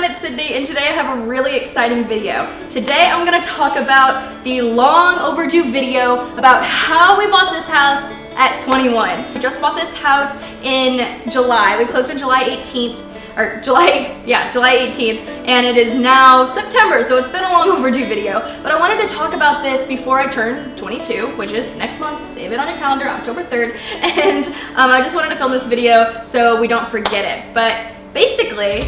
it's Sydney, and today I have a really exciting video. Today I'm gonna talk about the long overdue video about how we bought this house at 21. We just bought this house in July. We closed on July 18th, or July 18th, and it is now September, so it's been a long overdue video. But I wanted to talk about this before I turn 22, which is next month. Save it on your calendar, October 3rd. And I just wanted to film this video so we don't forget it. But basically,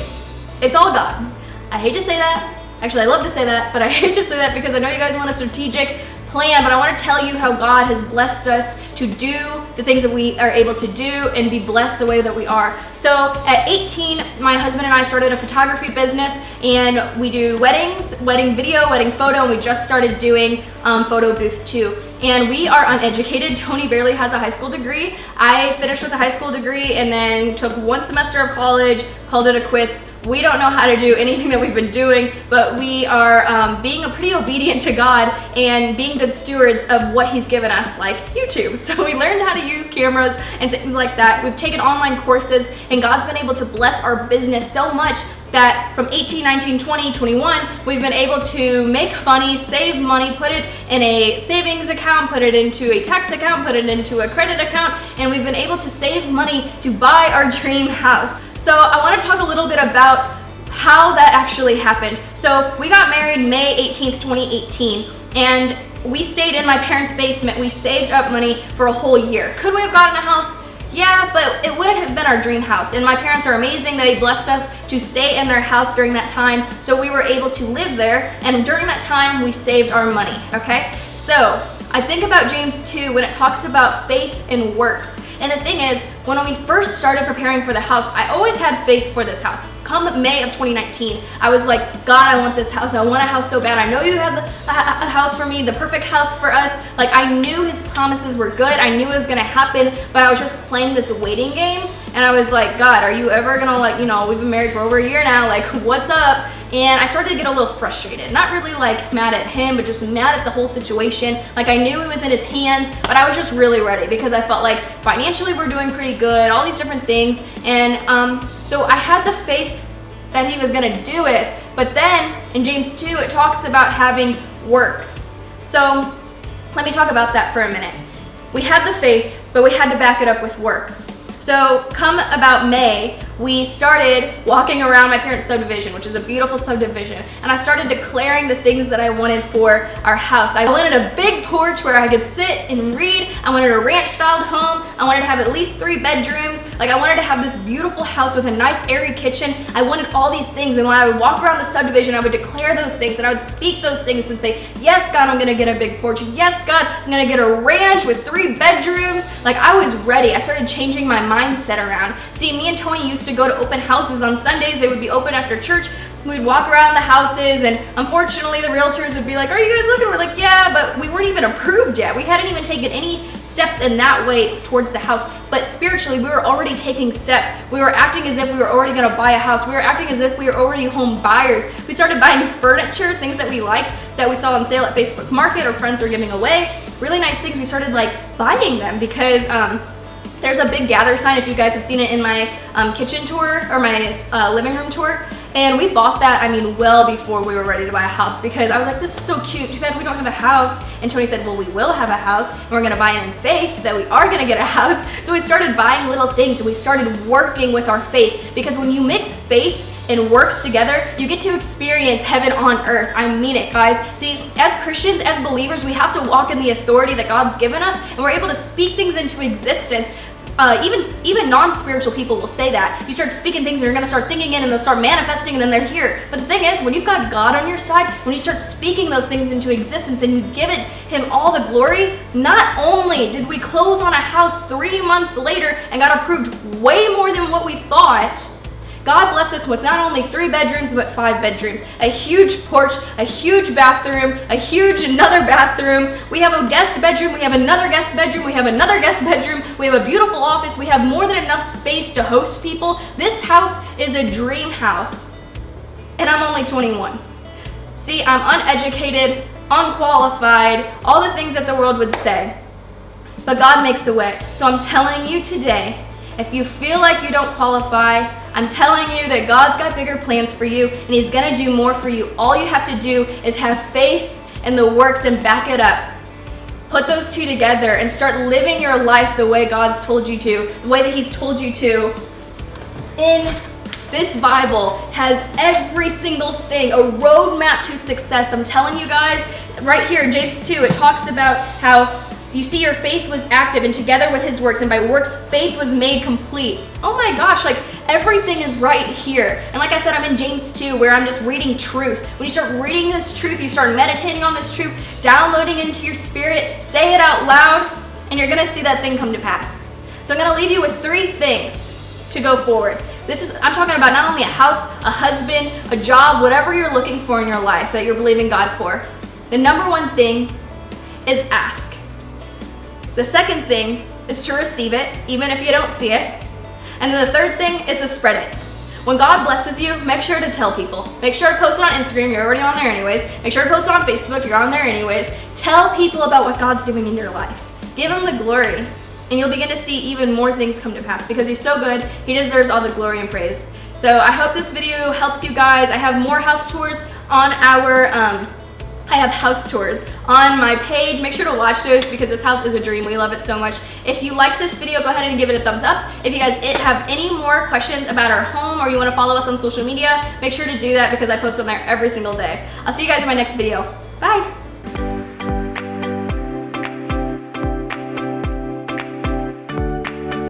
it's all God. I hate to say that. Actually, I love to say that, but I hate to say that because I know you guys want a strategic plan, but I want to tell you how God has blessed us to do the things that we are able to do and be blessed the way that we are. So at 18, my husband and I started a photography business, and we do weddings, wedding video, wedding photo, and we just started doing photo booth too. And we are uneducated. Tony barely has a high school degree. I finished with a high school degree and then took one semester of college, called it a quits. We don't know how to do anything that we've been doing, but we are being pretty obedient to God and being good stewards of what He's given us, like YouTube. So we learned how to use cameras and things like that. We've taken online courses, and God's been able to bless our business so much that from 18, 19, 20, 21, we've been able to make money, save money, put it in a savings account, put it into a tax account, put it into a credit account, and we've been able to save money to buy our dream house. So I want to talk a little bit about how that actually happened. So we got married May 18th, 2018, and we stayed in my parents' basement. We saved up money for a whole year. Could we have gotten a house? Yeah, but it wouldn't have been our dream house. And my parents are amazing. They blessed us to stay in their house during that time, so we were able to live there. And during that time, we saved our money, okay? So I think about James 2 when it talks about faith and works. And the thing is, when we first started preparing for the house, I always had faith for this house. Come May of 2019, I was like, God, I want this house. I want a house so bad. I know you have a house for me, the perfect house for us. Like, I knew His promises were good. I knew it was gonna happen, but I was just playing this waiting game. And I was like, God, are you ever gonna, like, we've been married for over a year now, like, what's up? And I started to get a little frustrated. Not really like mad at Him, but just mad at the whole situation. Like, I knew it was in His hands, but I was just really ready because I felt like financially we're doing pretty good, all these different things. And so I had the faith that He was gonna do it. But then in James 2, it talks about having works. So let me talk about that for a minute. We had the faith, but we had to back it up with works. So come about May, we started walking around my parents' subdivision, which is a beautiful subdivision, and I started declaring the things that I wanted for our house. I wanted a big porch where I could sit and read. I wanted a ranch-styled home. I wanted to have at least 3 bedrooms. Like, I wanted to have this beautiful house with a nice airy kitchen. I wanted all these things, and when I would walk around the subdivision, I would declare those things, and I would speak those things and say, yes, God, I'm gonna get a big porch. Yes, God, I'm gonna get a ranch with 3 bedrooms. Like, I was ready. I started changing my mindset around. See, me and Tony used to go to open houses on Sundays. They would be open after church. We'd walk around the houses, and unfortunately the realtors would be like, are you guys looking? We're like, yeah, but we weren't even approved yet. We hadn't even taken any steps in that way towards the house. But spiritually, we were already taking steps. We were acting as if we were already gonna buy a house. We were acting as if we were already home buyers. We started buying furniture, things that we liked, that we saw on sale at Facebook Market or friends were giving away. Really nice things. We started like buying them because there's a big gather sign, if you guys have seen it in my kitchen tour or my living room tour. And we bought that, well before we were ready to buy a house, because I was like, this is so cute. Too bad we don't have a house. And Tony said, well, we will have a house, and we're gonna buy it in faith that we are gonna get a house. So we started buying little things, and we started working with our faith, because when you mix faith and works together, you get to experience heaven on earth. I mean it, guys. See, as Christians, as believers, we have to walk in the authority that God's given us, and we're able to speak things into existence. Even non-spiritual people will say that. You start speaking things and you're gonna start thinking it, and they'll start manifesting, and then they're here. But the thing is, when you've got God on your side, when you start speaking those things into existence and you give Him all the glory, not only did we close on a house 3 months later and got approved way more than what we thought, God blessed us with not only 3 bedrooms, but 5 bedrooms, a huge porch, a huge bathroom, a huge another bathroom. We have a guest bedroom, we have another guest bedroom, we have another guest bedroom, we have a beautiful office, we have more than enough space to host people. This house is a dream house, and I'm only 21. See, I'm uneducated, unqualified, all the things that the world would say. But God makes a way. So I'm telling you today, if you feel like you don't qualify, I'm telling you that God's got bigger plans for you, and He's gonna do more for you. All you have to do is have faith in the works and back it up. Put those two together and start living your life the way God's told you to, the way that He's told you to. In this Bible has every single thing, a roadmap to success. I'm telling you guys, right here in James 2, it talks about how you see your faith was active and together with His works, and by works faith was made complete. Oh my gosh, like everything is right here. And like I said, I'm in James 2 where I'm just reading truth. When you start reading this truth, you start meditating on this truth, downloading into your spirit, say it out loud, and you're gonna see that thing come to pass. So I'm gonna leave you with 3 things to go forward. I'm talking about not only a house, a husband, a job, whatever you're looking for in your life that you're believing God for. The number 1 thing is ask. The second thing is to receive it, even if you don't see it. And then the third thing is to spread it. When God blesses you, make sure to tell people. Make sure to post it on Instagram, you're already on there anyways. Make sure to post it on Facebook, you're on there anyways. Tell people about what God's doing in your life. Give Him the glory, and you'll begin to see even more things come to pass because He's so good, He deserves all the glory and praise. So I hope this video helps you guys. I have more house tours on I have house tours on my page. Make sure to watch those because this house is a dream. We love it so much. If you like this video, go ahead and give it a thumbs up. If you guys have any more questions about our home or you want to follow us on social media, make sure to do that because I post on there every single day. I'll see you guys in my next video. Bye.